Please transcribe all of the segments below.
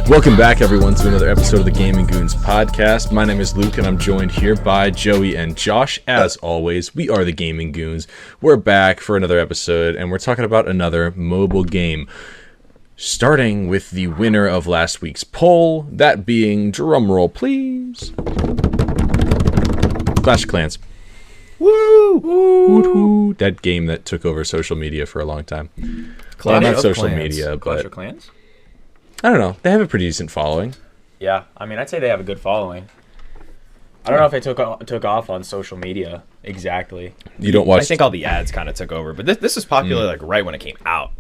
Welcome back, everyone, to another episode of the Gaming Goons podcast. My name is Luke, and I'm joined here by Joey and Josh. As always, we are the Gaming Goons. We're back for another episode, and we're talking about another mobile game. Starting with the winner of last week's poll, that being, drumroll please, Clash of Clans. Woo! Woo! That game that took over social media for a long time. Not social media, Clash but of Clans? I don't know. They have a pretty decent following. Yeah, I mean, I'd say they have a good following. I don't know if they took off on social media exactly. You don't watch. I think all the ads kind of took over, but this was popular like right when it came out.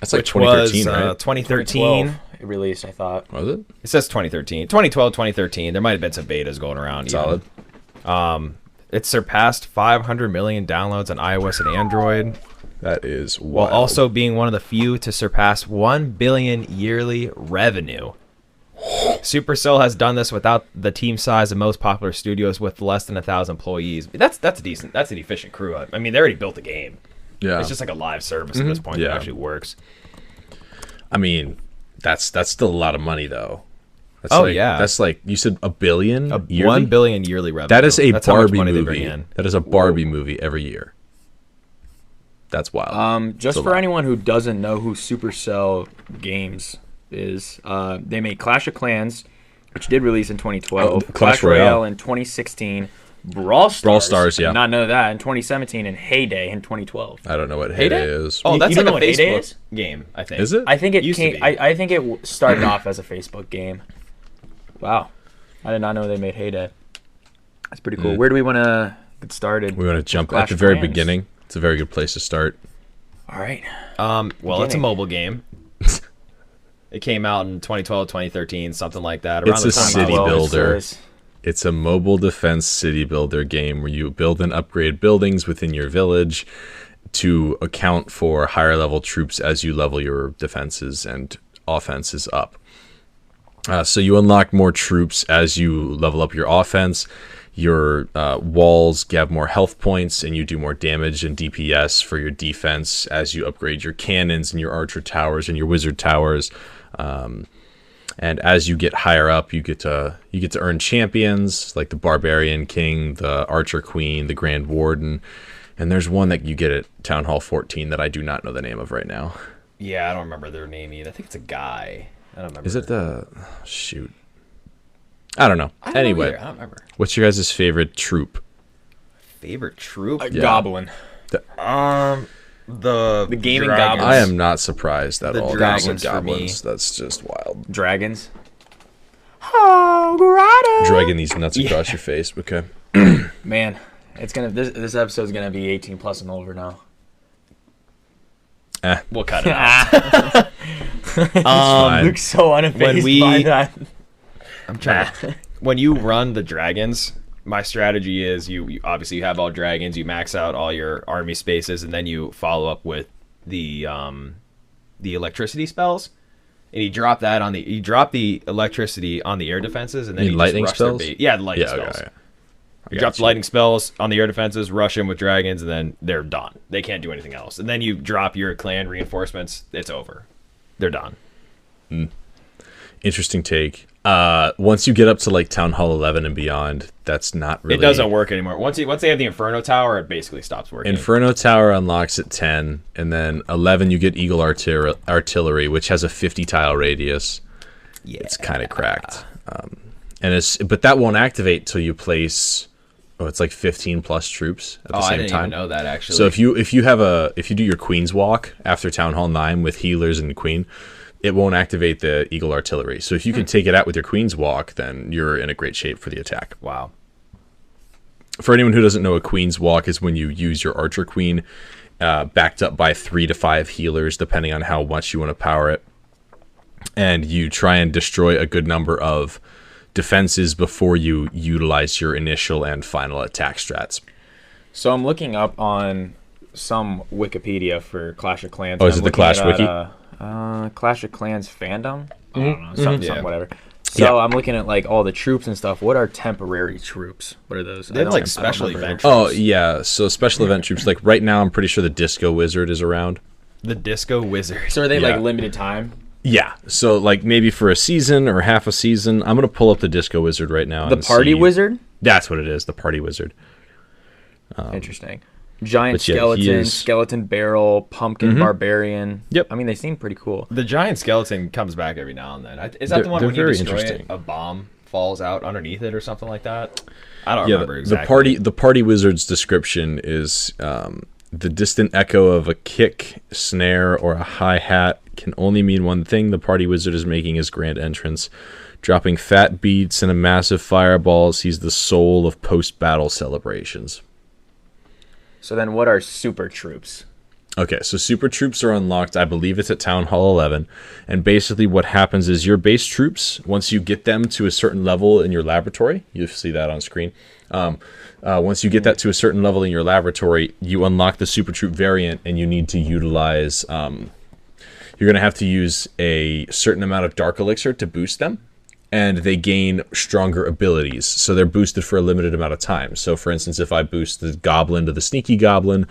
That's like 2013, right? 2013. It released, I thought. Was it? It says 2013. 2012, 2013. There might have been some betas going around. Solid. It surpassed 500 million downloads on iOS and Android. That is wild. While also being one of the few to surpass 1 billion yearly revenue. Supercell has done this without the team size of most popular studios with less than 1,000 employees. That's decent. That's an efficient crew. I mean, they already built the game. Yeah. It's just like a live service at this point that actually works. I mean, that's still a lot of money, though. That's that's like, you said $1 billion yearly? 1 billion yearly revenue. That is That's Barbie how much money they movie. bring in. That is a Barbie movie every year. That's wild. Just for anyone who doesn't know who Supercell Games is, they made Clash of Clans, which did release in 2012, Clash Royale Royale in 2016, Brawl Stars, yeah. did not know that, in 2017, and Heyday in 2012. I don't know what Heyday is. Oh, that's You like know a what Heyday Facebook is? game, I think. Is it? I think it Used to came. be. I think it started off as a Facebook game. Wow, I did not know they made Heyday. That's pretty cool. Where do we want to get started? We want to jump Clash at the of very Clans. beginning. It's a very good place to start. All right. Well, it's a mobile game. It came out in 2012, 2013, something like that. Around It's the a time city I was- builder. It's a mobile defense city builder game where you build and upgrade buildings within your village to account for higher level troops as you level your defenses and offenses up. So you unlock more troops as you level up your offense. Your walls have more health points, and you do more damage and DPS for your defense as you upgrade your cannons and your archer towers and your wizard towers. And as you get higher up, you get to earn champions like the Barbarian King, the Archer Queen, the Grand Warden, and there's one that you get at Town Hall 14 that I do not know the name of right now. Yeah, I don't remember their name either. I think it's a guy. I don't remember. Is it the... shoot. I don't know. I don't Anyway, know either. I don't remember. what's your guys' favorite troop? Favorite troop? Goblin. The gaming dragons. goblins. I am not surprised at The all. dragons Those for me. goblins. That's just wild. Dragons. Dragging these nuts across your face. Okay. Man, it's gonna. This episode's gonna be 18 plus and over now. We'll cut it out. Fine. Luke's so unfazed by that. I'm trying to, when you run the dragons, my strategy is you obviously you have all dragons, you max out all your army spaces, and then you follow up with the electricity spells. And you drop the electricity on the air defenses, and then You mean just lightning rush their spells? base. Yeah, the lightning spells. Okay. You drop the lightning spells on the air defenses, rush in with dragons, and then they're done. They can't do anything else. And then you drop your clan reinforcements. It's over. They're done. Interesting take. Once you get up to like Town Hall 11 and beyond, that's not really... It doesn't work anymore. Once they have the Inferno Tower, it basically stops working. Inferno Tower unlocks at 10, and then 11 you get Eagle Artillery, which has a 50 tile radius. Yeah. It's kind of cracked. But that won't activate till you place... Oh, it's like 15 plus troops at the same I didn't time. even know that, actually. So if you do your Queen's Walk after Town Hall 9 with healers and Queen, it won't activate the Eagle Artillery. So if you can take it out with your Queen's Walk, then you're in a great shape for the attack. Wow. For anyone who doesn't know, a Queen's Walk is when you use your Archer Queen backed up by 3 to 5 healers, depending on how much you want to power it. And you try and destroy a good number of defenses before you utilize your initial and final attack strats. So I'm looking up on some Wikipedia for Clash of Clans. Oh, and is I'm it the looking Clash at, Wiki? Clash of Clans fandom? I don't know, something, Yeah. whatever. So I'm looking at like all the troops and stuff. What are temporary troops? What are those? They have I like don't special remember. event Oh, troops. yeah. So special event troops. Like right now, I'm pretty sure the Disco Wizard is around. The Disco Wizard. So are they Yeah. like limited time? Yeah, so like maybe for a season or half a season. I'm gonna pull up the Disco Wizard right now. The Party Wizard? That's what it is, the Party Wizard. Interesting. Giant but yeah, he skeleton, is- skeleton barrel, pumpkin barbarian. Yep. I mean, they seem pretty cool. The giant skeleton comes back every now and then. Is that the one they're when you very destroy it, interesting. a bomb falls out underneath it or something like that? I don't Yeah, remember exactly. the Party Wizard's description is the distant echo of a kick, snare, or a hi-hat can only mean one thing. The Party Wizard is making his grand entrance. Dropping fat beats and a massive fireballs, he's the soul of post-battle celebrations. So then what are super troops? Okay, so super troops are unlocked. I believe it's at Town Hall 11. And basically what happens is your base troops, once you get them to a certain level in your laboratory, you see that on screen. Once you get that to a certain level in your laboratory, you unlock the super troop variant, and you need to utilize... you're going to have to use a certain amount of dark elixir to boost them. And they gain stronger abilities. So they're boosted for a limited amount of time. So for instance, if I boost the goblin to the sneaky goblin,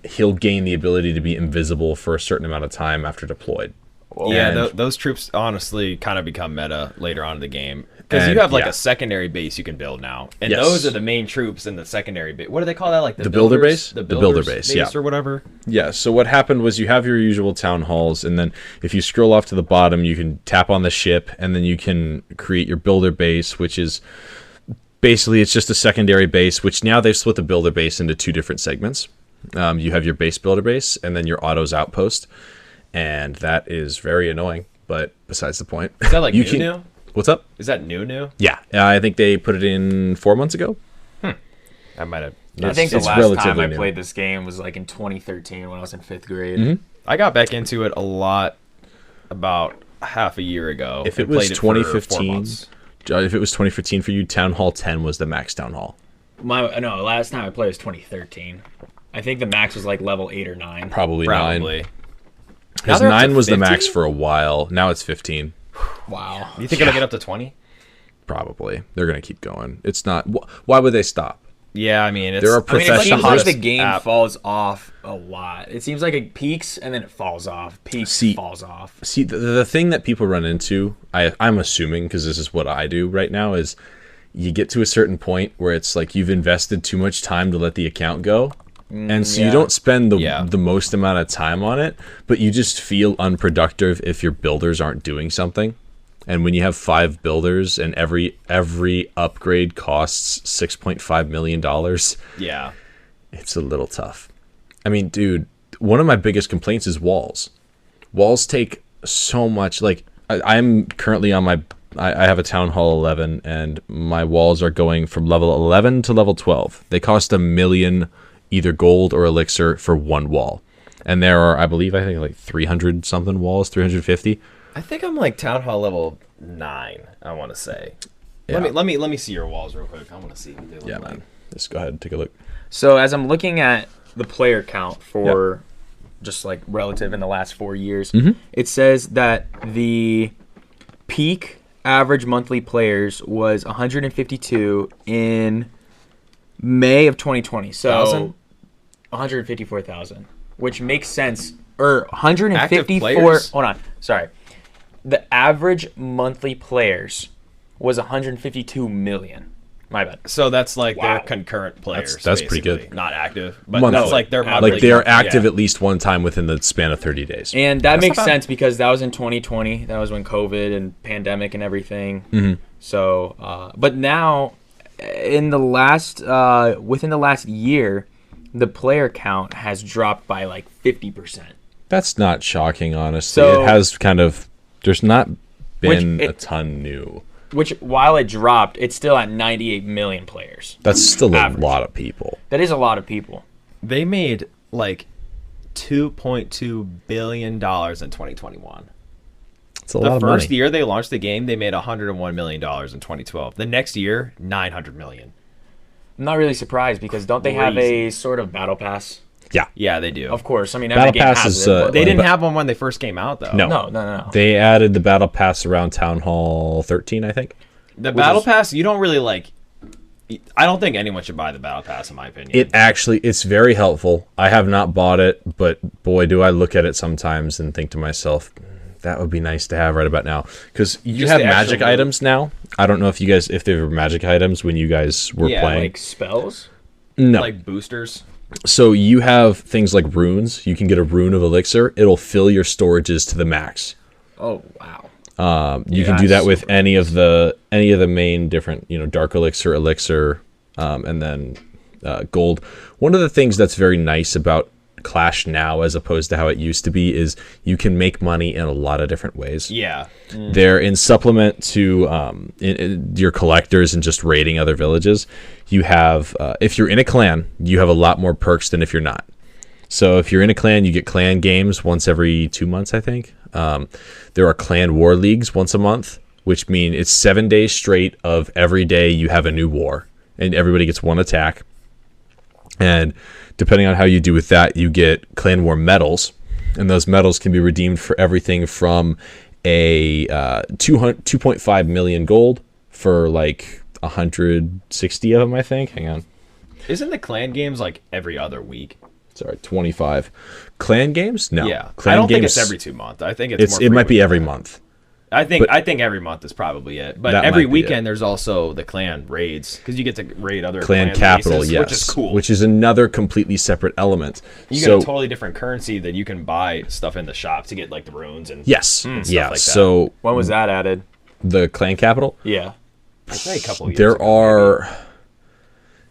he'll gain the ability to be invisible for a certain amount of time after deployed. Yeah, And- those troops honestly kind of become meta later on in the game. Because And, you have like yeah. a secondary base you can build now. And Yes. those are the main troops in the secondary base. What do they call that? Like The builder builders? base? The The builder builders base, yeah. or whatever. Yeah, so what happened was you have your usual town halls, and then if you scroll off to the bottom, you can tap on the ship, and then you can create your builder base, which is basically it's just a secondary base, which now they've split the builder base into two different segments. You have your base builder base, and then your autos outpost, and that is very annoying, but besides the point. Is that like You new? What's up? Is that new? Yeah, I think they put it in 4 months ago. I might have. I think the it's last time relatively I new. played this game was like in 2013 when I was in 5th grade. I got back into it a lot about half a year ago. If it and was played for 4 2015, months. if it was 2015 for you, Town Hall 10 was the max Town Hall. No, last time I played was 2013. I think the max was like level 8 or 9. Probably 9. Probably. Because they're up to 9 was the max 15? for a while. Now it's 15. Wow. You think it'll get up to 20? Probably. They're going to keep going. It's not... Why would they stop? Yeah, I mean, it's, There are I mean, it professional- seems like the game app. falls off a lot. It seems like it peaks and then it falls off. Peaks, See- falls off. See, the thing that people run into, I'm assuming, because this is what I do right now, is you get to a certain point where it's like you've invested too much time to let the account go. And so you yeah. don't spend Yeah. the most amount of time on it, but you just feel unproductive if your builders aren't doing something. And when you have 5 builders and every upgrade costs $6.5 million, yeah. it's a little tough. I mean, dude, one of my biggest complaints is walls. Walls take so much. Like, I'm currently on I have a Town Hall 11, and my walls are going from level 11 to level 12. They cost $1 million, either gold or elixir, for one wall. And there are, I think like 300 something walls, 350. I think I'm like Town Hall level 9, I want to say. Yeah. Let me see your walls real quick. I want to see what they look Yeah, like. man. Just go ahead and take a look. So as I'm looking at the player count for just like relative in the last 4 years, it says that the peak average monthly players was 152 in May of 2020. So 154,000, which makes sense. Or 154. players? Hold on. Sorry. The average monthly players was 152 million. My bad. So that's like Wow. their concurrent players. That's pretty good. basically. Not active, but Monthly. that's like their monthly. Like, they are active Yeah. at least one time within the span of 30 days. And that makes not bad. sense because that was in 2020. That was when COVID and pandemic and everything. Mm-hmm. So, but now, in the last, within the last year, the player count has dropped by like 50%. That's not shocking, honestly. So- It has kind of... There's not been Which a ton new. Which, while it dropped, it's still at 98 million players. That's still Average. a lot of people. That is a lot of people. They made like $2.2 billion in 2021. It's a The lot of first money. year they launched the game, they made $101 million in 2012. The next year, $900 million. I'm not really surprised because don't they have Crazy. a sort of battle pass? Yeah. Yeah, they do. Of course. I mean, Battle every game Pass has is, it. but, They like, didn't but- have one when they first came out, though. No. No. They added the Battle Pass around Town Hall 13, I think. The Battle is- Pass, you don't really like. I don't think anyone should buy the Battle Pass, in my opinion. It's very helpful. I have not bought it, but boy, do I look at it sometimes and think to myself, that would be nice to have right about now, because you Just have the magic actual items now. I don't know if they were magic items when you guys were playing. Like spells. No, Like boosters. so you have things like runes. You can get a rune of elixir. It'll fill your storages to the max. Oh wow. You can do that with any of the main different, dark elixir, and then gold. One of the things that's very nice about Clash now, as opposed to how it used to be, is you can make money in a lot of different ways. Yeah. They're in supplement to your collectors and just raiding other villages. You have, if you're in a clan, you have a lot more perks than if you're not. So if you're in a clan, you get clan games once every 2 months, I think. There are clan war leagues once a month, which mean it's 7 days straight of every day you have a new war, and everybody gets one attack. And depending on how you do with that, you get clan war medals, and those medals can be redeemed for everything from a 2.5 million gold for like 160 of them, I think. Hang on. Isn't the clan games like every other week? Sorry, 25. Clan games? No. Yeah. Clan I don't think games, it's every 2 months. I think it's more it might be frequent every than that. month. I think every month is probably it. But That every might be weekend it. there's also the clan raids, because you get to raid other Clan capital, bases, yes. which is cool. Which is another completely separate element. You So- get a totally different currency that you can buy stuff in the shop to get like the runes and Yes. stuff Yeah. like that. So When was that added? the clan capital, Yeah. I'd say a couple years there ago, are.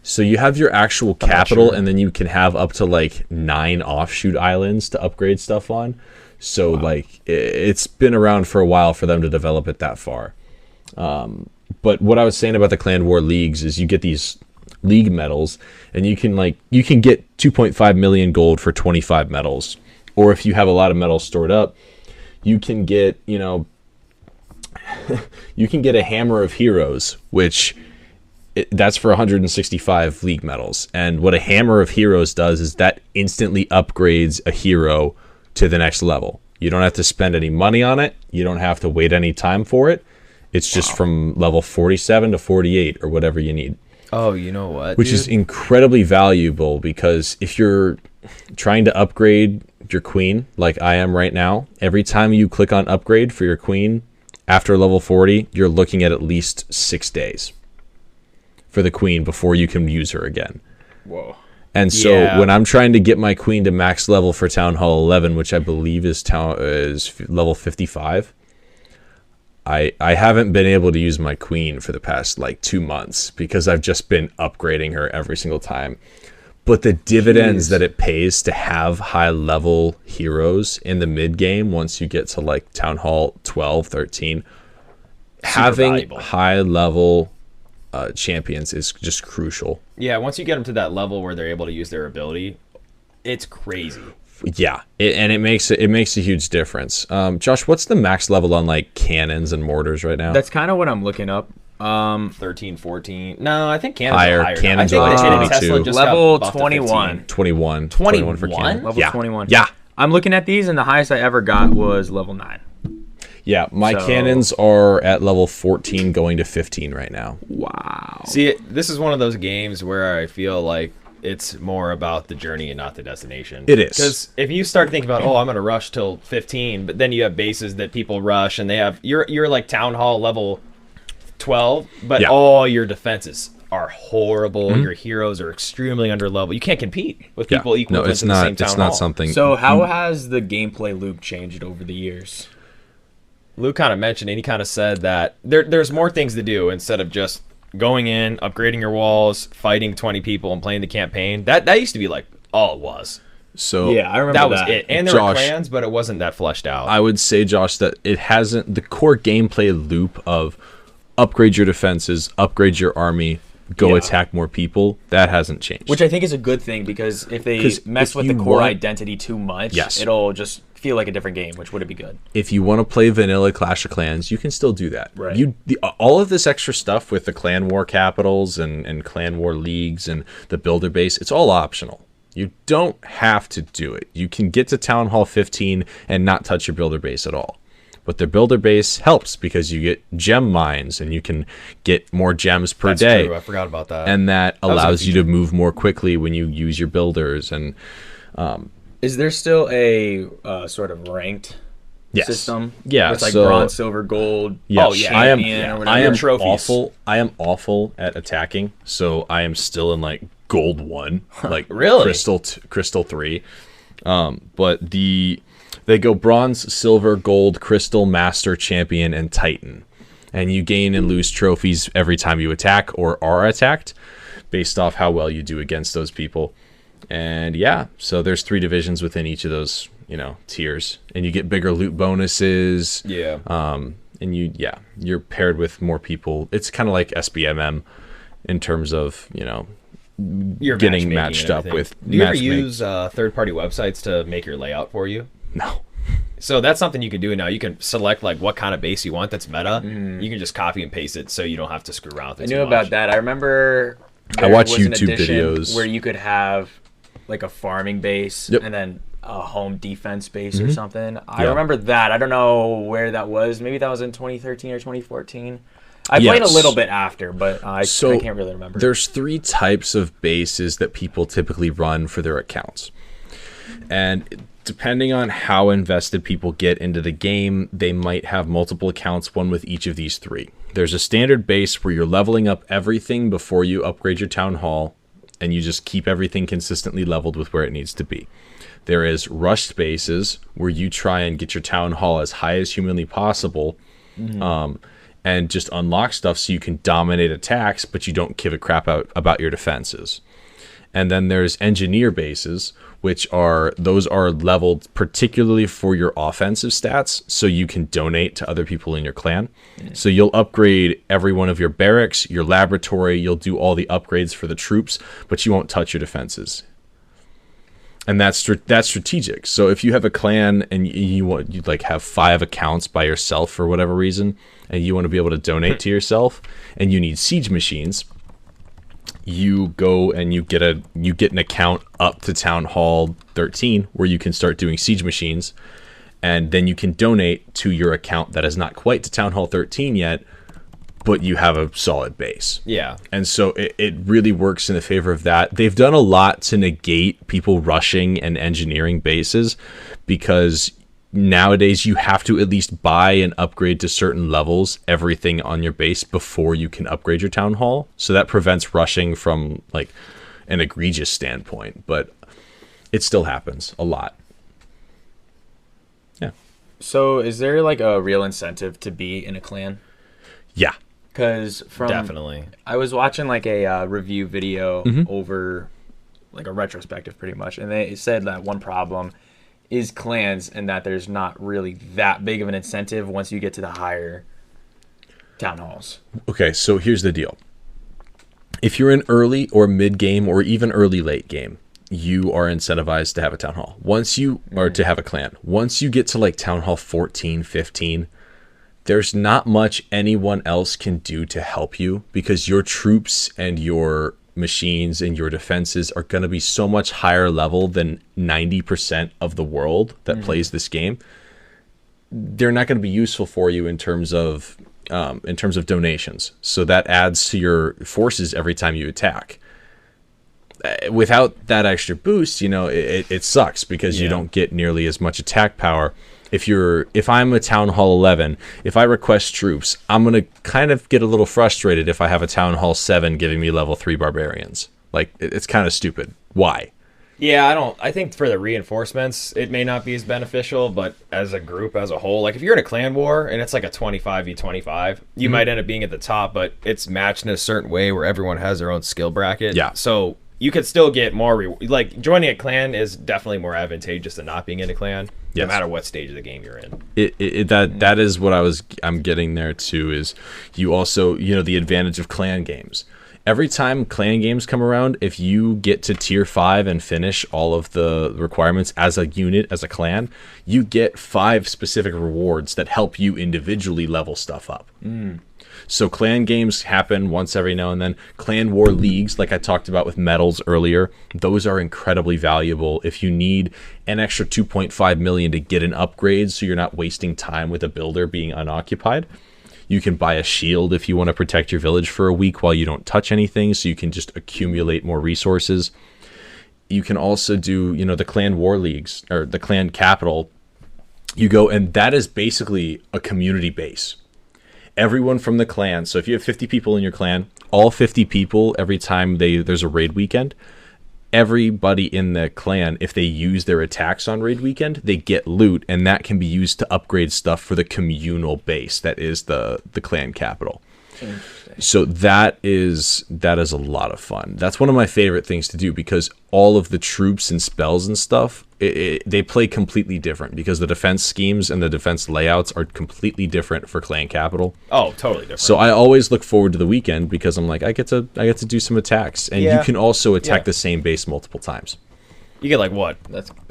So you have your actual capital, sure. and then you can have up to like 9 offshoot islands to upgrade stuff on. So like it's been around for a while for them to develop it that far. But what I was saying about the clan war leagues is you get these league medals, and you can get 2.5 million gold for 25 medals, or if you have a lot of medals stored up, you can get you can get a hammer of heroes, which that's for 165 league medals. And what a hammer of heroes does is that instantly upgrades a hero to the next level. You don't have to spend any money on it. You don't have to wait any time for it. It's just from level 47 to 48 or whatever you need. Oh, you know what? Which is incredibly valuable, because if you're trying to upgrade your queen, like I am right now, every time you click on upgrade for your queen after level 40, you're looking at least 6 days for the queen before you can use her again. Whoa. And so Yeah. when I'm trying to get my queen to max level for Town Hall 11, which I believe is level 55, I haven't been able to use my queen for the past like 2 months, because I've just been upgrading her every single time. But the dividends that it pays to have high level heroes in the mid game, once you get to like Town Hall 12, 13, having valuable. high level champions is just crucial. Yeah, once you get them to that level where they're able to use their ability, it's crazy. Yeah, it makes a huge difference. Josh, what's the max level on like cannons and mortars right now? That's kind of what I'm looking up. 13, 14. No, I think cannons Higher. are higher. Cannons I think are the like Tesla 22. just Level got buffed to 21. 15. 21. 21 for cannon. Level Yeah. 21. Yeah. I'm looking at these, and the highest I ever got was level 9. Yeah, my So- cannons are at level 14 going to 15 right now. Wow. See, this is one of those games where I feel like it's more about the journey and not the destination. It is. Because if you start thinking about, I'm going to rush till 15, but then you have bases that people rush, and they have you're like Town Hall level 12, but Yeah. all your defenses are horrible. Your heroes are extremely under level. You can't compete with people equal No, to it's the not. same Town It's Hall. not something. So how has the gameplay loop changed over the years? Luke kind of mentioned it. He kind of said that there's more things to do instead of just going in, upgrading your walls, fighting 20 people, and playing the campaign. That used to be like all it was. So Yeah, I remember That was it. And there were Josh, clans, but it wasn't that fleshed out. I would say, Josh, that it hasn't the core gameplay loop of upgrade your defenses, upgrade your army, go Yeah. attack more people. That hasn't changed. Which I think is a good thing, because if they 'Cause mess if with the you core want- identity too much, Yes. it'll just feel like a different game, which wouldn't be good. if you want to play vanilla Clash of Clans, you can still do that. Right. All of this extra stuff with the clan war capitals and clan war leagues and the builder base, it's all optional. You don't have to do it. You can get to Town Hall 15 and not touch your builder base at all. But the builder base helps because you get gem mines and you can get more gems per That's day. true. I forgot about that. And that was a allows you feature. to move more quickly when you use your builders. And Is there still a sort of ranked Yes. system. Yeah, It's like so- bronze, silver, gold. Yeah, Oh, yeah, I am. champion or whatever. I am Trophies. awful. I am awful at attacking, so I am still in like gold 1, like Really? crystal 3. But they go bronze, silver, gold, crystal, master, champion, and titan, and you gain and lose trophies every time you attack or are attacked, based off how well you do against those people. And yeah, so there's 3 divisions within each of those, tiers, and you get bigger loot bonuses. Yeah. And you're paired with more people. It's kind of like SBMM in terms of, You're getting matchmaking matched and up everything. with Do you ever matchmake- use third-party websites to make your layout for you? No. So that's something you can do now. You can select like what kind of base you want that's meta. You can just copy and paste it so you don't have to screw around with it. I too knew about much. that. I remember I there watch was an YouTube edition videos. where you could have like a farming base Yep. and then a home defense base or something. I Yeah. remember that. I don't know where that was. Maybe that was in 2013 or 2014. I played a Yes. little bit after, but I can't really remember. There's 3 types of bases that people typically run for their accounts. And depending on how invested people get into the game, they might have multiple accounts, one with each of these 3. There's a standard base where you're leveling up everything before you upgrade your town hall, and you just keep everything consistently leveled with where it needs to be. There is rushed bases where you try and get your town hall as high as humanly possible, and just unlock stuff so you can dominate attacks, but you don't give a crap about your defenses. And then there's engineer bases, which are leveled particularly for your offensive stats, so you can donate to other people in your clan. So you'll upgrade every one of your barracks, your laboratory, you'll do all the upgrades for the troops, but you won't touch your defenses. And that's strategic. So if you have a clan and you like have 5 accounts by yourself for whatever reason, and you want to be able to donate to yourself, and you need siege machines, you go and you get an account up to Town Hall 13 where you can start doing siege machines, and then you can donate to your account that is not quite to Town Hall 13 yet, but you have a solid base. Yeah. And so it really works in the favor of that. They've done a lot to negate people rushing and engineering bases, because nowadays you have to at least buy and upgrade to certain levels everything on your base before you can upgrade your town hall. So that prevents rushing from like an egregious standpoint, but it still happens a lot. Yeah. So is there like a real incentive to be in a clan? Yeah. Because Definitely. I was watching like a review video over like a retrospective pretty much, and they said that one problem is clans and that there's not really that big of an incentive once you get to the higher town halls. Okay, so here's the deal. If you're in early or mid game or even early late game, you are incentivized to have a town hall. Once you are to have a clan. Once you get to like town hall 14, 15, there's not much anyone else can do to help you, because your troops and your machines and your defenses are going to be so much higher level than 90% of the world that plays this game. They're not going to be useful for you in terms of donations. So that adds to your forces every time you attack. Without that extra boost, it sucks, because you don't get nearly as much attack power. If I'm a Town Hall 11, if I request troops, I'm going to kind of get a little frustrated if I have a Town Hall 7 giving me level 3 barbarians. Like, it's kind of stupid. Why? Yeah, I think for the reinforcements, it may not be as beneficial, but as a group, as a whole, like if you're in a clan war and it's like a 25v25, you might end up being at the top, but it's matched in a certain way where everyone has their own skill bracket. Yeah. So you could still get more, like joining a clan is definitely more advantageous than not being in a clan, Yes. no matter what stage of the game you're in. That is what I'm getting there too, is you also, the advantage of clan games. Every time clan games come around, if you get to tier 5 and finish all of the requirements as a unit, as a clan, you get 5 specific rewards that help you individually level stuff up. So clan games happen once every now and then. Clan war leagues, like I talked about with medals earlier, those are incredibly valuable. If you need an extra 2.5 million to get an upgrade so you're not wasting time with a builder being unoccupied, you can buy a shield if you want to protect your village for a week while you don't touch anything, so you can just accumulate more resources. You can also do, the clan war leagues, or the clan capital. You go, and that is basically a community base. Everyone from the clan. So if you have 50 people in your clan, all 50 people, every time there's a raid weekend, everybody in the clan, if they use their attacks on raid weekend, they get loot, and that can be used to upgrade stuff for the communal base that is the clan capital. So that is a lot of fun. That's one of my favorite things to do, because all of the troops and spells and stuff, they play completely different, because the defense schemes and the defense layouts are completely different for clan capital. Oh, totally different. So I always look forward to the weekend, because I'm like, I get to do some attacks, and you can also attack the same base multiple times. You get like what?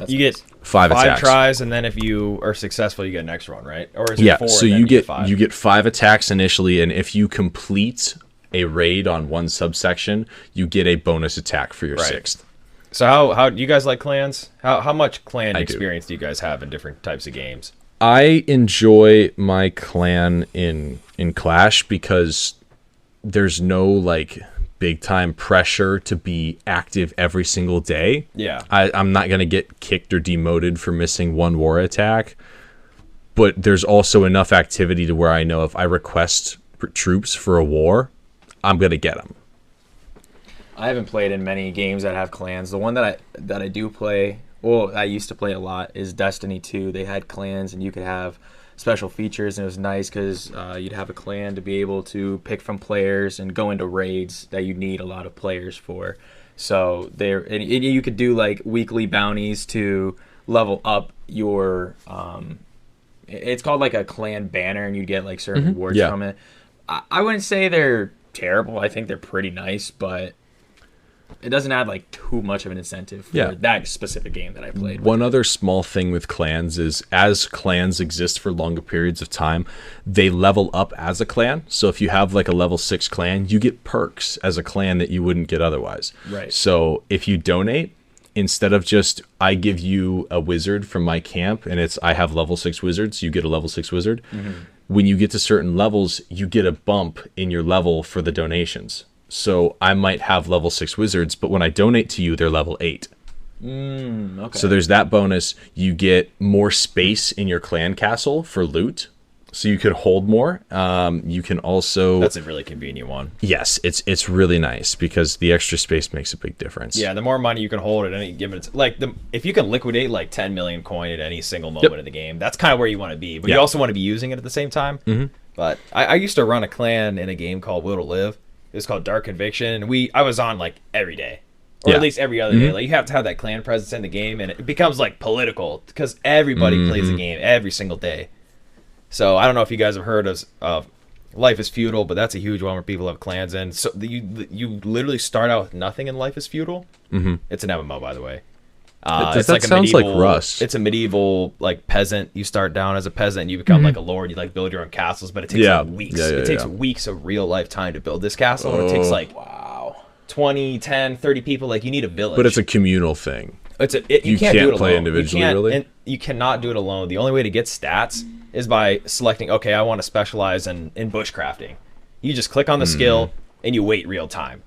You get five attacks. Tries, and then if you are successful, you get next run, right? Or is it 4? So you get 5 attacks initially, and if you complete a raid on one subsection, you get a bonus attack for your 6th. So how do you guys like clans? How much clan experience do you guys have in different types of games? I enjoy my clan in Clash, because there's no like big time pressure to be active every single day. Yeah. I'm not going to get kicked or demoted for missing one war attack, but there's also enough activity to where I know if I request troops for a war, I'm going to get them. I haven't played in many games that have clans. The one that I do play, well, I used to play a lot, is Destiny 2. They had clans, and you could have special features, and it was nice because you'd have a clan to be able to pick from players and go into raids that you need a lot of players for. So and you could do like weekly bounties to level up your it's called like a clan banner, and you get like certain rewards from it. I wouldn't say they're terrible. I think they're pretty nice, but it doesn't add like too much of an incentive for that specific game that I played. One other small thing with clans is, as clans exist for longer periods of time, they level up as a clan. So if you have like a level 6 clan, you get perks as a clan that you wouldn't get otherwise. Right. So if you donate, instead of just I give you a wizard from my camp and it's I have level 6 wizards, you get a level 6 wizard. When you get to certain levels, you get a bump in your level for the donations. So I might have level 6 wizards, but when I donate to you, they're level 8. Okay. So there's that bonus. You get more space in your clan castle for loot, so you can hold more. You can also... That's a really convenient one. Yes, it's really nice, because the extra space makes a big difference. Yeah, the more money you can hold at any given... if you can liquidate like 10 million coin at any single moment in the game, that's kind of where you want to be. But you also want to be using it at the same time. But I used to run a clan in a game called Will to Live. It was called Dark Conviction, and I was on like every day, or at least every other day. Like, you have to have that clan presence in the game, and it becomes like political, because everybody plays the game every single day. So I don't know if you guys have heard of Life is Feudal, but that's a huge one where people have clans in. So you literally start out with nothing in Life is Feudal. It's an MMO, by the way. That like sounds like Rust. It's a medieval like peasant. You start down as a peasant, and you become like a lord. You like build your own castles, but it takes like weeks. It takes weeks of real life time to build this castle, and it takes like 20, 10, 30 people. Like, you need a village. But it's a communal thing. You can't do it play alone. individually, really. And you cannot do it alone. The only way to get stats is by selecting. Okay, I want to specialize in bushcrafting. You just click on the skill, and you wait real time.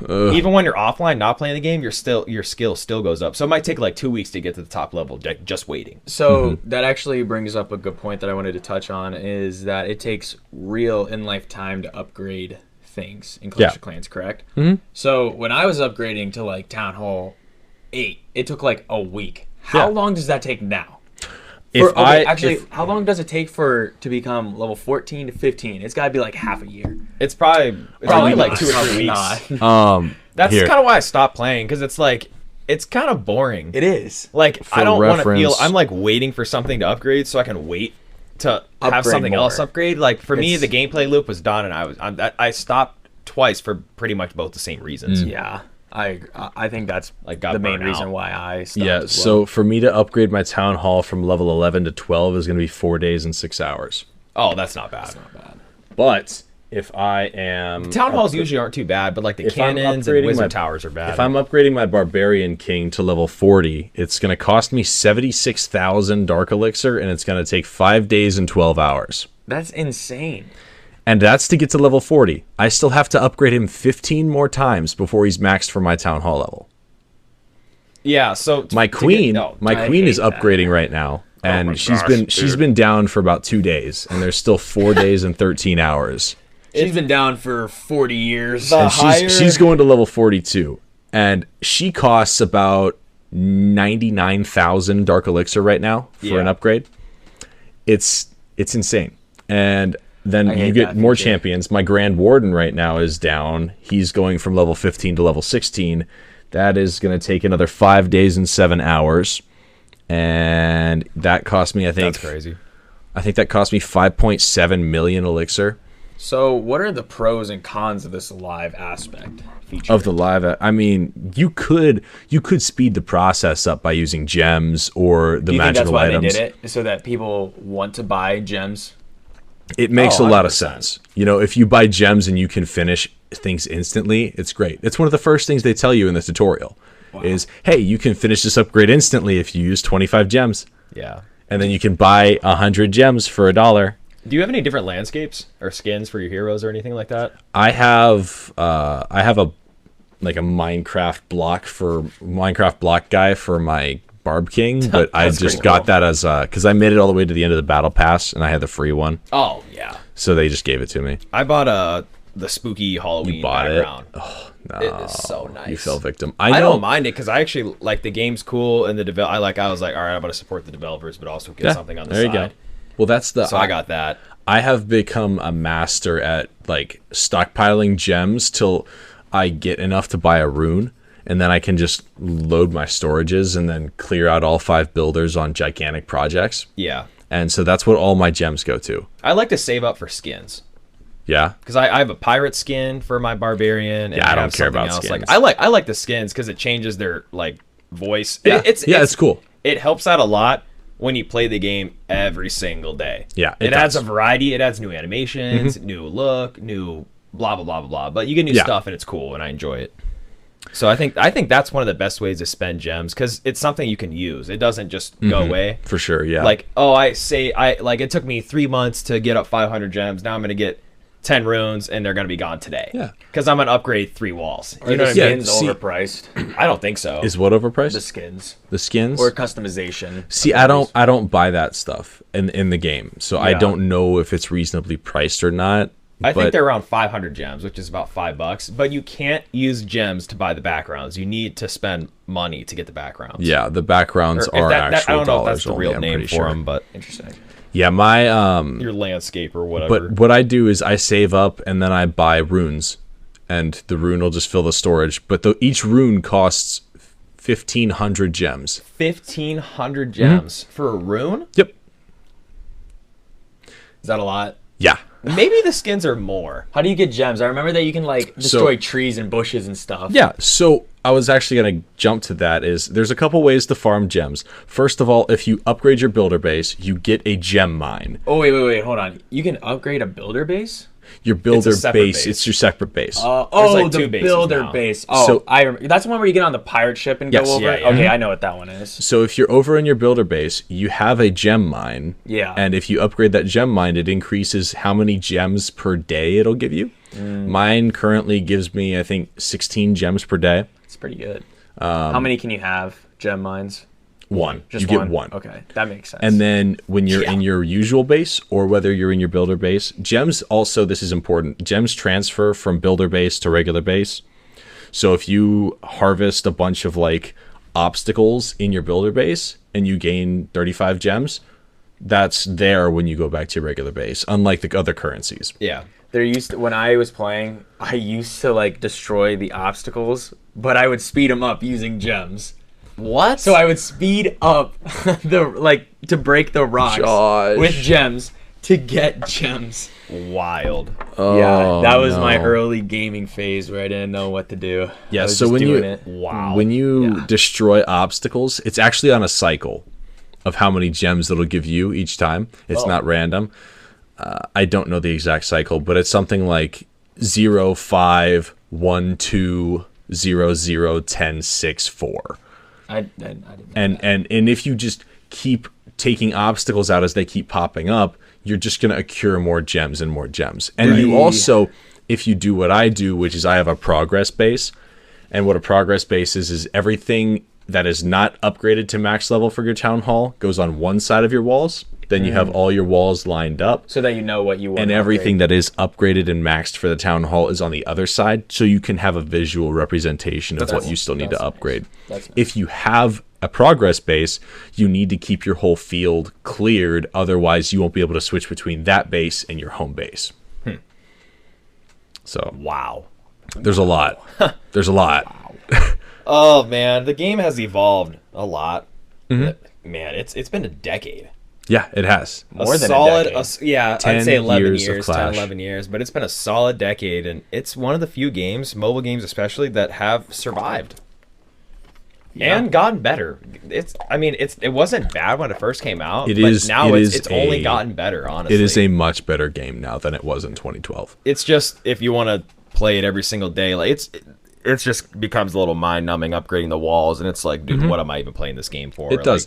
Even when you're offline, not playing the game, your skill still goes up. So it might take like 2 weeks to get to the top level, just waiting. So that actually brings up a good point that I wanted to touch on, is that it takes real in-life time to upgrade things in Clash of Clans, correct? So when I was upgrading to like Town Hall 8, it took like a week. How long does that take now? How long does it take to become level 14 to 15? It's got to be like half a year. It's probably like 2 or 3 weeks. That's kind of why I stopped playing, because it's like, it's kind of boring. It is. Like, I don't want to feel I'm like waiting for something to upgrade so I can wait to have something else upgrade. Like, for me, the gameplay loop was done, and I stopped twice for pretty much both the same reasons. Yeah. I think that's like the main reason why I stopped. Yeah, so for me to upgrade my Town Hall from level 11 to 12 is going to be 4 days and 6 hours. Oh, that's not bad. But if I am... Town Halls usually aren't too bad, but like the cannons and wizard towers are bad. If I'm upgrading my Barbarian King to level 40, it's going to cost me 76,000 Dark Elixir, and it's going to take 5 days and 12 hours. That's insane. And that's to get to level 40. I still have to upgrade him 15 more times before he's maxed for my Town Hall level. Yeah, so... My queen is upgrading right now. and she's been down for about 2 days, and there's still 4 days and 13 hours. She's been down for 40 years. And she's going to level 42, and she costs about 99,000 Dark Elixir right now for an upgrade. It's insane. And then you get more champions. My Grand Warden right now is down. He's going from level 15 to level 16. That is going to take another 5 days and 7 hours. And that cost me, I think... That's crazy. I think that cost me 5.7 million Elixir. So what are the pros and cons of this live aspect feature? Of the live... I mean, you could speed the process up by using gems or the magical items. Do you think that's why they did it? So that people want to buy gems? It makes a lot of sense. You know, if you buy gems and you can finish things instantly, it's great. It's one of the first things they tell you in the tutorial is, hey, you can finish this upgrade instantly if you use 25 gems. Yeah. And then you can buy 100 gems for $1. Do you have any different landscapes or skins for your heroes or anything like that? I have a Minecraft block guy for my Barb King, but I just got that as because I made it all the way to the end of the battle pass and I had the free one. Oh yeah. So they just gave it to me. I bought the spooky Halloween background. Oh no, it is so nice. You fell victim. I don't mind it because I actually like the game's cool and the I was like, all right, I'm gonna support the developers, but also get something on the side. There you go. Well, I got that. I have become a master at like stockpiling gems till I get enough to buy a rune. And then I can just load my storages and then clear out all 5 builders on gigantic projects. Yeah. And so that's what all my gems go to. I like to save up for skins. Yeah. Because I have a pirate skin for my barbarian. And I don't care about skins. Like I like the skins because it changes their like voice. Yeah. It's cool. It helps out a lot when you play the game every single day. Yeah. It adds a variety. It adds new animations, new look, new blah blah blah blah blah. But you get new stuff and it's cool and I enjoy it. So I think that's one of the best ways to spend gems because it's something you can use. It doesn't just go away. For sure, yeah. Like, it took me 3 months to get up 500 gems. Now I'm going to get 10 runes and they're going to be gone today. Yeah. Because I'm going to upgrade 3 walls. You know what I mean? Skins overpriced? I don't think so. Is what overpriced? The skins. The skins? Or customization. See, I don't buy that stuff in the game. So I don't know if it's reasonably priced or not. I think they're around 500 gems, which is about $5. But you can't use gems to buy the backgrounds. You need to spend money to get the backgrounds. Yeah, the backgrounds are actual I don't know if dollars that's the real name for them, but interesting. Yeah, my your landscape or whatever. But what I do is I save up and then I buy runes, and the rune will just fill the storage. But each rune costs 1,500 gems. 1,500 gems for a rune? Yep. Is that a lot? Yeah. Maybe the skins are more. How do you get gems? I remember that you can like destroy trees and bushes and stuff. Yeah, so I was actually going to jump to that. There's a couple ways to farm gems. First of all, if you upgrade your builder base, you get a gem mine. Oh, wait, hold on. You can upgrade a builder base? Your builder base, it's your separate base. The builder base. Oh, so that's the one where you get on the pirate ship and go over. Yeah. Okay, I know what that one is. So if you're over in your builder base, you have a gem mine. Yeah. And if you upgrade that gem mine, it increases how many gems per day it'll give you. Mine currently gives me, I think, 16 gems per day. It's pretty good. How many can you have, gem mines? One. Just you get one. Okay, that makes sense. And then when you're in your usual base or whether you're in your builder base, gems also, this is important, gems transfer from builder base to regular base. So if you harvest a bunch of like obstacles in your builder base and you gain 35 gems, that's there when you go back to your regular base, unlike the other currencies. Yeah. When I was playing, I used to like destroy the obstacles, but I would speed them up using gems. What? So I would speed up to break the rocks with gems to get gems. Wild. Yeah, that was my early gaming phase where I didn't know what to do. Yeah, so when you destroy obstacles, it's actually on a cycle of how many gems it'll give you each time. It's not random. I don't know the exact cycle, but it's something like 0, 5, 1, 2, 0, 0, 10, 6, 4. I didn't know and if you just keep taking obstacles out as they keep popping up, you're just going to accrue more gems and more gems. And you also, if you do what I do, which is I have a progress base, and what a progress base is everything that is not upgraded to max level for your town hall goes on one side of your walls. Then you have all your walls lined up. So that you know what you want. And everything that is upgraded and maxed for the town hall is on the other side. So you can have a visual representation of what you still need to upgrade. That's nice. If you have a progress base, you need to keep your whole field cleared. Otherwise, you won't be able to switch between that base and your home base. So Wow. there's a lot. There's a lot. Oh man, the game has evolved a lot. Man, it's been a decade. Yeah, it has. More than solid, a decade. yeah, 10 I'd say 11 years of years, 10, Clash. 11 years, but it's been a solid decade, and it's one of the few games, mobile games especially, that have survived and gotten better. It wasn't bad when it first came out. Now it's only gotten better. Honestly, it is a much better game now than it was in 2012. It's just if you want to play it every single day, like it just becomes a little mind numbing upgrading the walls, and it's like, dude, what am I even playing this game for? It does.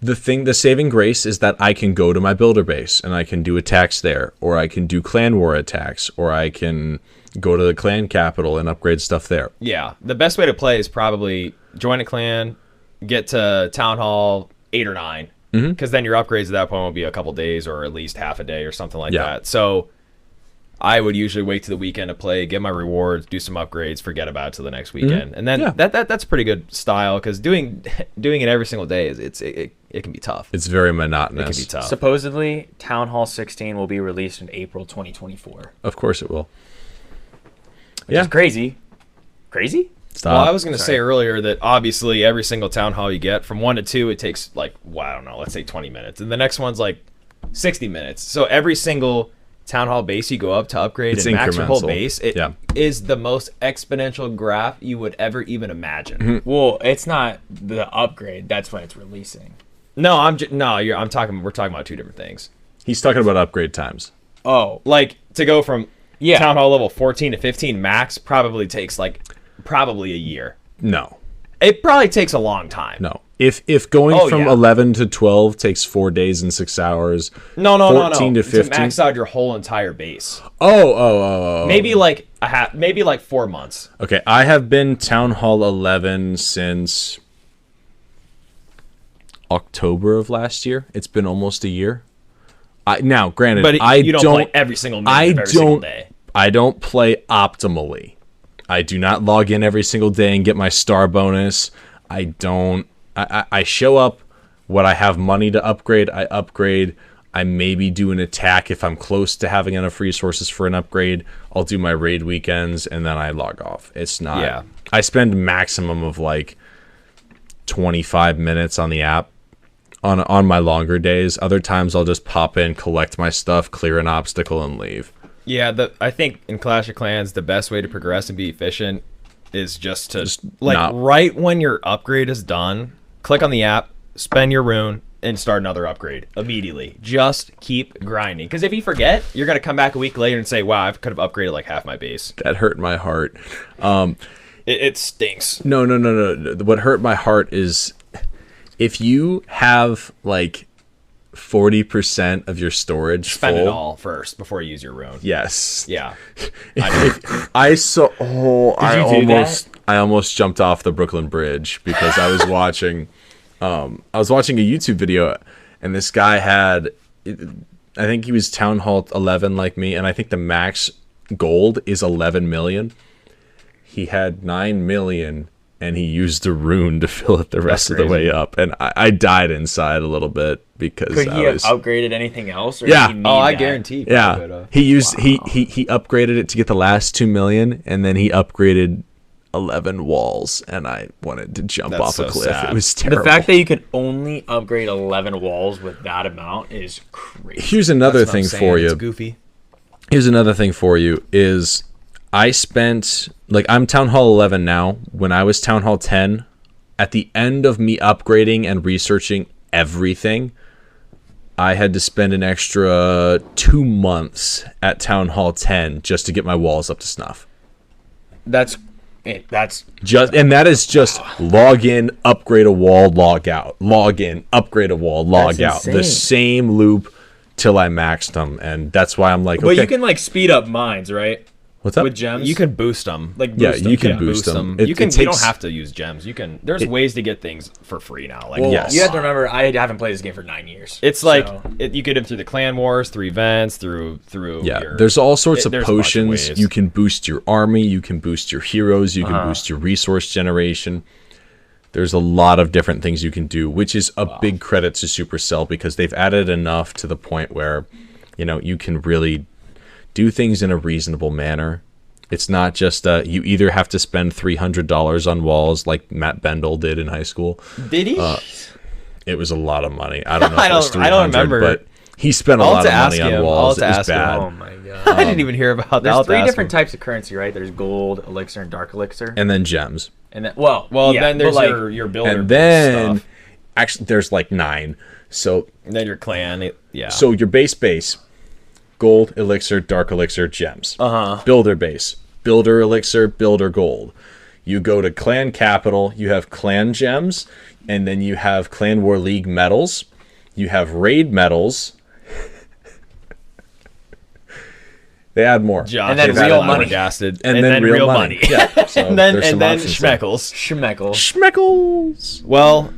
The saving grace is that I can go to my builder base and I can do attacks there, or I can do clan war attacks, or I can go to the clan capital and upgrade stuff there. Yeah, the best way to play is probably join a clan, get to town hall 8 or 9, because then your upgrades at that point will be a couple days or at least half a day or something like that. So I would usually wait to the weekend to play, get my rewards, do some upgrades, forget about it till the next weekend, and then that's pretty good style, because doing it every single day it can be tough. It's very monotonous. It can be tough. Supposedly, Town Hall 16 will be released in April 2024. Of course it will. Which is crazy. Crazy? Stop. Well, I was going to say earlier that obviously every single town hall you get, from 1 to 2, it takes like, well, I don't know, let's say 20 minutes. And the next one's like 60 minutes. So every single town hall base you go up to upgrade and max your whole base, it is the most exponential graph you would ever even imagine. Well, it's not the upgrade. That's when it's releasing. No, we're talking about two different things. He's talking about upgrade times. Oh. Like, to go from town hall level 14 to 15 max probably takes probably a year. No. It probably takes a long time. No. If going from 11 to 12 takes 4 days and 6 hours, no. 14 to 15 to max out your whole entire base. Oh. Maybe like maybe like 4 months. Okay, I have been Town Hall 11 since October of last year. It's been almost a year. Now, granted, but you don't play every single minute of every single day. I don't play optimally. I do not log in every single day and get my star bonus. I don't. I show up when I have money to upgrade. I upgrade. I maybe do an attack if I'm close to having enough resources for an upgrade. I'll do my raid weekends and then I log off. It's not. Yeah. I spend maximum of like 25 minutes on the app on my longer days. Other times I'll just pop in, collect my stuff, clear an obstacle, and leave. Yeah, I think in Clash of Clans the best way to progress and be efficient is just right when your upgrade is done, click on the app, spend your rune, and start another upgrade immediately. Just keep grinding, because if you forget, you're gonna come back a week later and say, "Wow, I could have upgraded like half my base." That hurt my heart. It stinks. No. What hurt my heart is if you have like 40% of your storage spend full, it all first before you use your rune. Yes. Yeah. I almost jumped off the Brooklyn Bridge because I was watching a YouTube video, and this guy had, I think he was Town Hall 11 like me, and I think the max gold is 11 million. He had 9 million and he used a rune to fill it the rest of the way up, and I died inside a little bit because could he have upgraded anything else? Or yeah. Did he need I that? guarantee. Yeah. He upgraded it to get the last 2 million, and then he upgraded 11 walls, and I wanted to jump off a cliff. Sad. It was terrible. The fact that you could only upgrade 11 walls with that amount is crazy. Here's another thing for you. It's goofy. Here's another thing for you is I spent, I'm Town Hall 11 now. When I was Town Hall 10, at the end of me upgrading and researching everything, I had to spend an extra 2 months at Town Hall 10 just to get my walls up to snuff. That's that is just log in, upgrade a wall, log out. Log in, upgrade a wall, log out. insane. The same loop till I maxed them, and that's why I'm like, But okay. you can speed up mines, right? What's up? with gems? You can boost them. like Yeah, boost you them. can boost them. You don't takes- have to use gems. You can. There's ways to get things for free now. Like Well, Yes. you have to remember, I haven't played this game for 9 years. it's like so- you get it through the clan wars, through events, through. Yeah, your- there's all sorts of there's a bunch of potions. ways. You can boost your army. You can boost your heroes. You can boost your resource generation. There's a lot of different things you can do, which is a big credit to Supercell because they've added enough to the point where, you can really do things in a reasonable manner. It's not just you either have to spend $300 on walls like Matt Bendel did in high school. Did he? It was a lot of money. I don't know if I it was don't- 300, I don't remember. but he spent a I'll lot have of to ask money on him. walls. I'll It have to was ask him. bad. Oh my god. I didn't even hear about that. There's I'll have to 3 ask different him. types of currency, right? There's gold, elixir, and dark elixir. And then gems. And then, Well, yeah, then but there's like, your builder And then, stuff. actually, there's like 9. So And then your clan. Yeah. So your base, gold, elixir, dark elixir, gems. Builder base, builder elixir, builder gold. You go to clan capital, you have clan gems, and then you have clan war league medals. You have raid medals. They add more. Josh, And then is real that money. flabbergasted. And then real money. Yeah. So and then there's some and then options there. schmeckles. Schmeckle. Schmeckles. Well,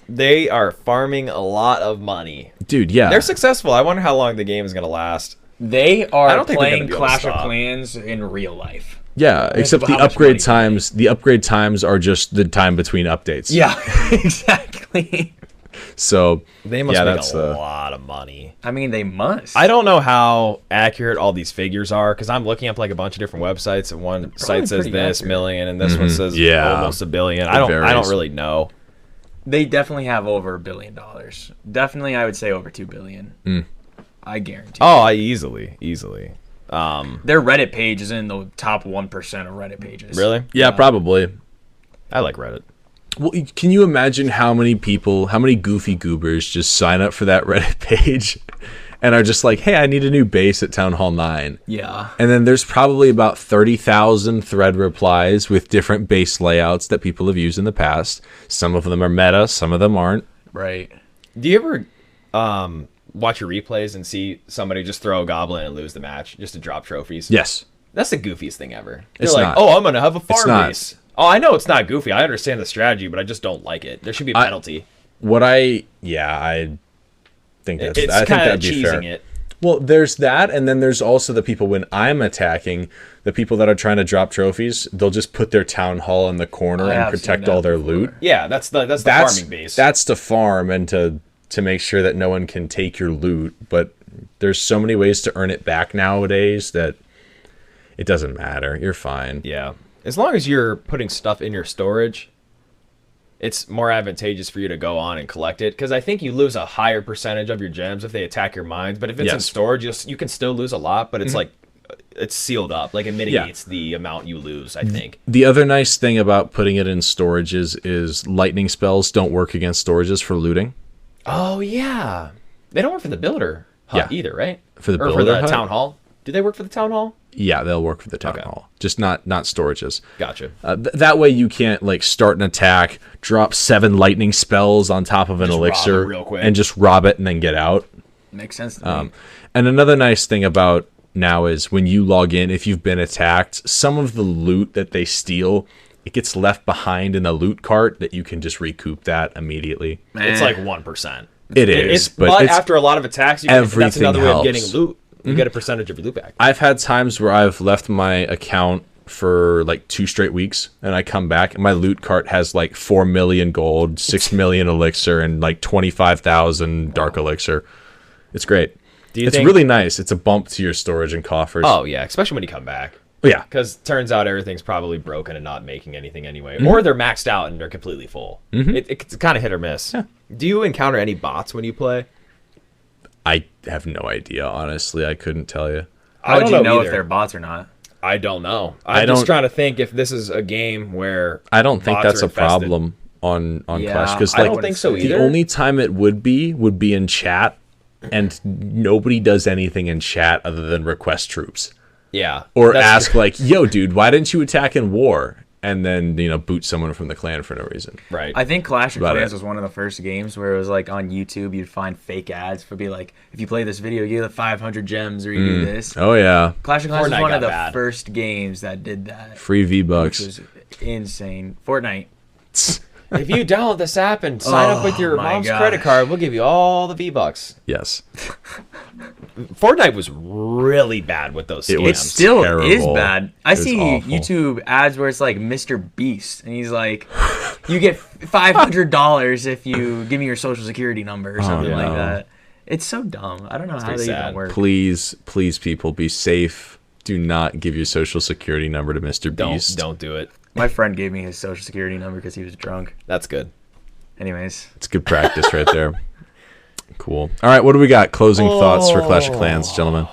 they are farming a lot of money. Dude, yeah. They're successful. I wonder how long the game is going to last. They I are don't think they're gonna playing be able to Clash of stop. Clans in real life. Yeah, except how the much money upgrade they times. The upgrade times are just the time between updates. Yeah, exactly. So They must yeah, make that's a lot of money. I mean, they must. I don't know how accurate all these figures are because I'm looking up like a bunch of different websites, and one site says pretty this accurate. million, and this one says Yeah. almost $1 billion. I don't varies. really know. They definitely have over $1 billion. Definitely, I would say over $2 billion. I guarantee. Oh, easily. Their Reddit page is in the top 1% of Reddit pages. Really? yeah, probably. I like Reddit. Well, can you imagine how many goofy goobers just sign up for that Reddit page and are just like, hey, I need a new base at Town Hall 9. Yeah. And then there's probably about 30,000 thread replies with different base layouts that people have used in the past. Some of them are meta, some of them aren't. Right. Do you ever watch your replays and see somebody just throw a goblin and lose the match just to drop trophies? Yes. That's the goofiest thing ever. It's They're like, not. oh, I'm going to have a farm not. base. Oh, I know it's not goofy. I understand the strategy, but I just don't like it. There should be a penalty. I think It's I think kind of that'd be fair. cheesing it. Well, there's that, and then there's also the people when I'm attacking, the people that are trying to drop trophies, they'll just put their town hall in the corner I and have protect seen all that their before. loot. Yeah, that's the farming base. That's to farm and to make sure that no one can take your loot. But there's so many ways to earn it back nowadays that it doesn't matter. You're fine. Yeah. As long as you're putting stuff in your storage, it's more advantageous for you to go on and collect it. Because I think you lose a higher percentage of your gems if they attack your mines. But if it's in Yes. storage, you can still lose a lot, but it's like it's sealed up. Like it mitigates the amount you lose, I think. The other nice thing about putting it in storages is lightning spells don't work against storages for looting. Oh, yeah. They don't work for the builder hut Yeah. either, right? For the or for builder the hut? town hall. Do they work for the town hall? Yeah, they'll work for the town Okay. hall, just not storages. Gotcha. That way you can't like start an attack, drop 7 lightning spells on top of an Just rob elixir, it real quick. and just rob it and then get out. Makes sense to me. And another nice thing about now is when you log in, if you've been attacked, some of the loot that they steal, it gets left behind in a loot cart that you can just recoup that immediately. It's like 1%. It is, but but it's, after a lot of attacks, that's everything another way of getting helps. loot. You get a percentage of your loot back. I've had times where I've left my account for like 2 straight weeks and I come back and my loot cart has like 4 million gold, 6 million elixir, and like 25,000 dark elixir. It's great. It's think- really nice. It's a bump to your storage and coffers. Oh, yeah, especially when you come back. yeah. Because turns out everything's probably broken and not making anything anyway. Mm-hmm. Or they're maxed out and they're completely full. It's kind of hit or miss. Yeah. Do you encounter any bots when you play? I have no idea, honestly. I couldn't tell you. How would you know if either. they're bots or not? I don't know. I I'm just don't- trying to think if this is a game where I don't think bots that's are a infested. problem on Yeah, Clash because I like don't think so the either. only time it would be in chat, and nobody does anything in chat other than request troops Yeah. or that's ask true. like, "Yo, dude, why didn't you attack in war?" and then boot someone from the clan for no reason. Right. I think Clash of About Clans it. was one of the first games where it was like on YouTube you'd find fake ads for be like, if you play this video, you get 500 gems or you do this. Oh yeah, Clash of Clans Fortnite was one of got the bad. first games that did that, free which V-Bucks. was insane. Fortnite. If you download this app and sign up with your my mom's gosh. credit card, we'll give you all the V-Bucks. Yes, Fortnite was really bad with those It scams. was It still is terrible. bad. I It was see awful. YouTube ads where it's like Mr. Beast, and he's like, "You get $500 if you give me your social security number or something like no. that." It's so dumb. I don't know how pretty they sad. even work. please, people, be safe. Do not give your social security number to Mr. Beast. Don't do it. My friend gave me his social security number because he was drunk. That's good. Anyways, It's good practice right there. Cool. All right, what do we got? Closing thoughts for Clash of Clans, gentlemen.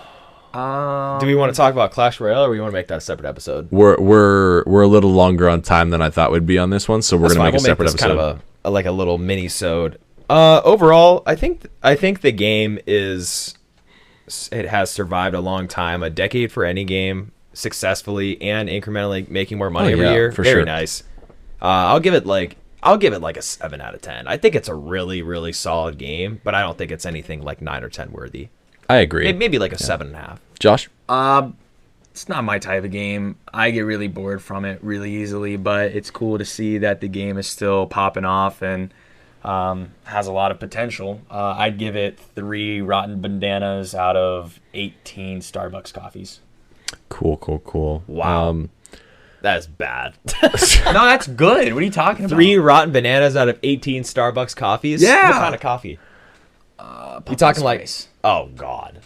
Do we want to talk about Clash Royale, or we want to make that a separate episode? We're a little longer on time than I thought we'd be on this one, so we're That's gonna fine. make a We'll separate this episode. kind of like a little mini-sode. Overall, I think the game it has survived a long time, a decade for any game, successfully and incrementally making more money every yeah, year. for Very sure. nice. I'll give it like a 7 out of 10. I think it's a really, really solid game, but I don't think it's anything like 9 or 10 worthy. I agree. Maybe like a 7.5. Josh? it's not my type of game. I get really bored from it really easily, but it's cool to see that the game is still popping off and has a lot of potential. I'd give it 3 rotten bananas out of 18 Starbucks coffees. Cool. Wow. That is bad. No, that's good. What are you talking about? 3 rotten bananas out of 18 Starbucks coffees? Yeah. What kind of coffee? You talking like... Spice. Oh, God.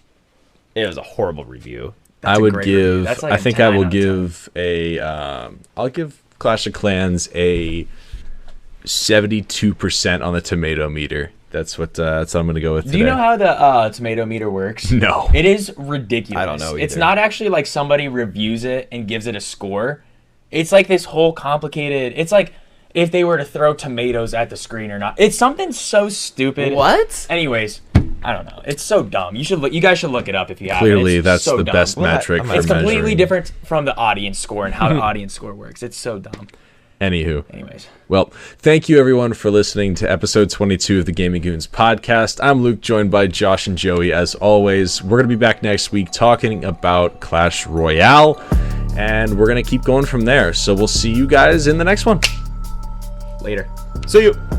It was a horrible review. That's I a would great review. give. That's like I a think 10 I will out of 10. give a. I'll give Clash of Clans a 72% on the tomato meter. That's what I'm going to go with. Do you today. know how the tomato meter works? No. It is ridiculous. I don't know It's either. not actually like somebody reviews it and gives it a score. It's like this whole complicated. It's like if they were to throw tomatoes at the screen or not. It's something so stupid. What? Anyways, I don't know. It's so dumb. You guys should look it up if you haven't. Clearly, It's that's so the dumb. best Well, metric I'm for not- It's completely measuring. different from the audience score and how the audience score works. It's so dumb. Anywho. Anyways. Well, thank you everyone for listening to episode 22 of the Gaming Goons podcast. I'm Luke, joined by Josh and Joey as always. We're going to be back next week talking about Clash Royale, and we're going to keep going from there. So we'll see you guys in the next one. Later. See you.